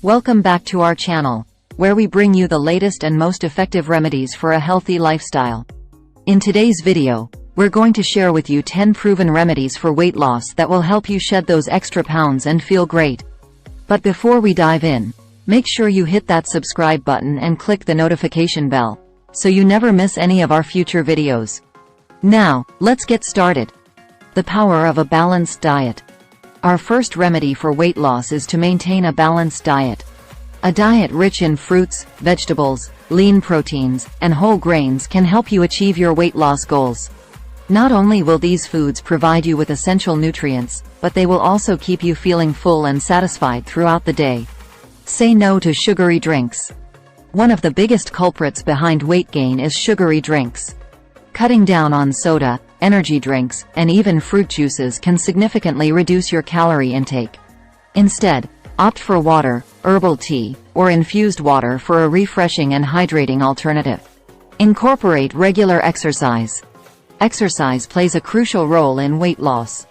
Welcome back to our channel, where we bring you the latest and most effective remedies for a healthy lifestyle. In today's video, we're going to share with you 10 proven remedies for weight loss that will help you shed those extra pounds and feel great. But before we dive in, make sure you hit that subscribe button and click the notification bell, so you never miss any of our future videos. Now, let's get started. The power of a balanced diet. Our first remedy for weight loss is to maintain a balanced diet. A diet rich in fruits, vegetables, lean proteins, and whole grains can help you achieve your weight loss goals. Not only will these foods provide you with essential nutrients, but they will also keep you feeling full and satisfied throughout the day. Say no to sugary drinks. One of the biggest culprits behind weight gain is sugary drinks. Cutting down on soda, energy drinks, and even fruit juices can significantly reduce your calorie intake. Instead, opt for water, herbal tea, or infused water for a refreshing and hydrating alternative. Incorporate regular exercise. Exercise plays a crucial role in weight loss.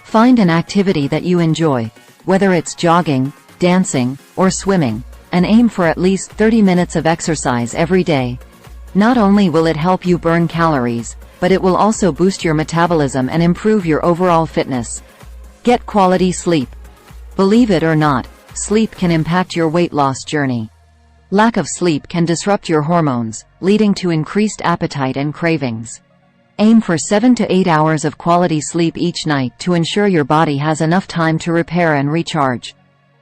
Find an activity that you enjoy, whether it's jogging, dancing, or swimming, and aim for at least 30 minutes of exercise every day. Not only will it help you burn calories, but it will also boost your metabolism and improve your overall fitness. Get quality sleep. Believe it or not, sleep can impact your weight loss journey. Lack of sleep can disrupt your hormones, leading to increased appetite and cravings. Aim for 7 to 8 hours of quality sleep each night to ensure your body has enough time to repair and recharge.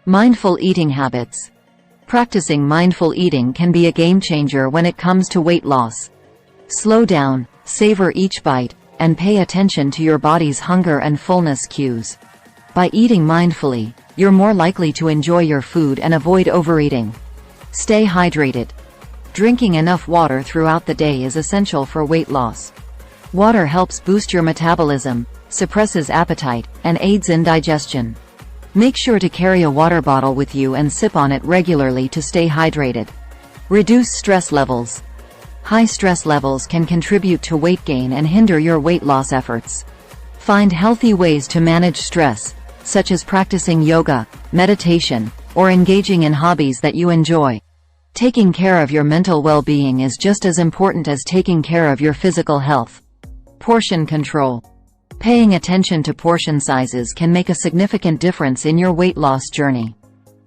Mindful eating habits. Practicing mindful eating can be a game changer when it comes to weight loss. Slow down, savor each bite, and pay attention to your body's hunger and fullness cues. By eating mindfully, you're more likely to enjoy your food and avoid overeating. Stay hydrated. Drinking enough water throughout the day is essential for weight loss. Water helps boost your metabolism, suppresses appetite, and aids in digestion. Make sure to carry a water bottle with you and sip on it regularly to stay hydrated. Reduce stress levels. High stress levels can contribute to weight gain and hinder your weight loss efforts. Find healthy ways to manage stress, such as practicing yoga, meditation, or engaging in hobbies that you enjoy. Taking care of your mental well-being is just as important as taking care of your physical health. Portion control. Paying attention to portion sizes can make a significant difference in your weight loss journey.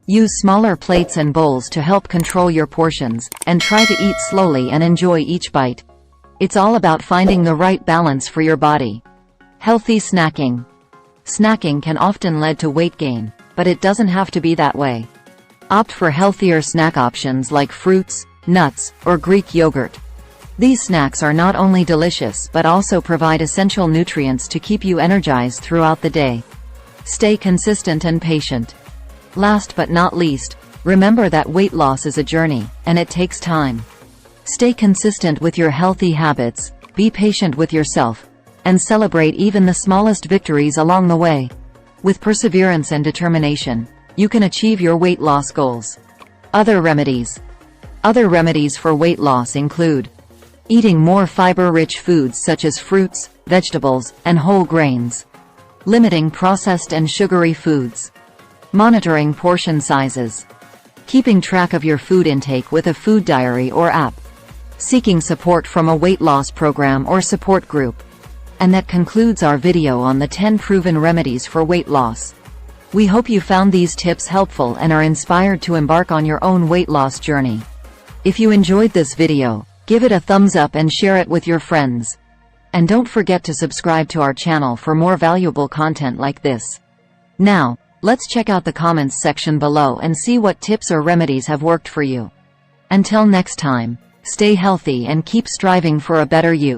Use smaller plates and bowls to help control your portions, and try to eat slowly and enjoy each bite. It's all about finding the right balance for your body. Healthy snacking. Snacking can often lead to weight gain, but it doesn't have to be that way. Opt for healthier snack options like fruits, nuts, or Greek yogurt. These snacks are not only delicious but also provide essential nutrients to keep you energized throughout the day. Stay consistent and patient. Last but not least, remember that weight loss is a journey, and it takes time. Stay consistent with your healthy habits, be patient with yourself, and celebrate even the smallest victories along the way. With perseverance and determination, you can achieve your weight loss goals. Other remedies. Other remedies for weight loss include eating more fiber-rich foods such as fruits, vegetables, and whole grains. Limiting processed and sugary foods. Monitoring portion sizes. Keeping track of your food intake with a food diary or app. Seeking support from a weight loss program or support group. And that concludes our video on the 10 proven remedies for weight loss. We hope you found these tips helpful and are inspired to embark on your own weight loss journey. If you enjoyed this video, give it a thumbs up and share it with your friends. And don't forget to subscribe to our channel for more valuable content like this. Now, let's check out the comments section below and see what tips or remedies have worked for you. Until next time, stay healthy and keep striving for a better you.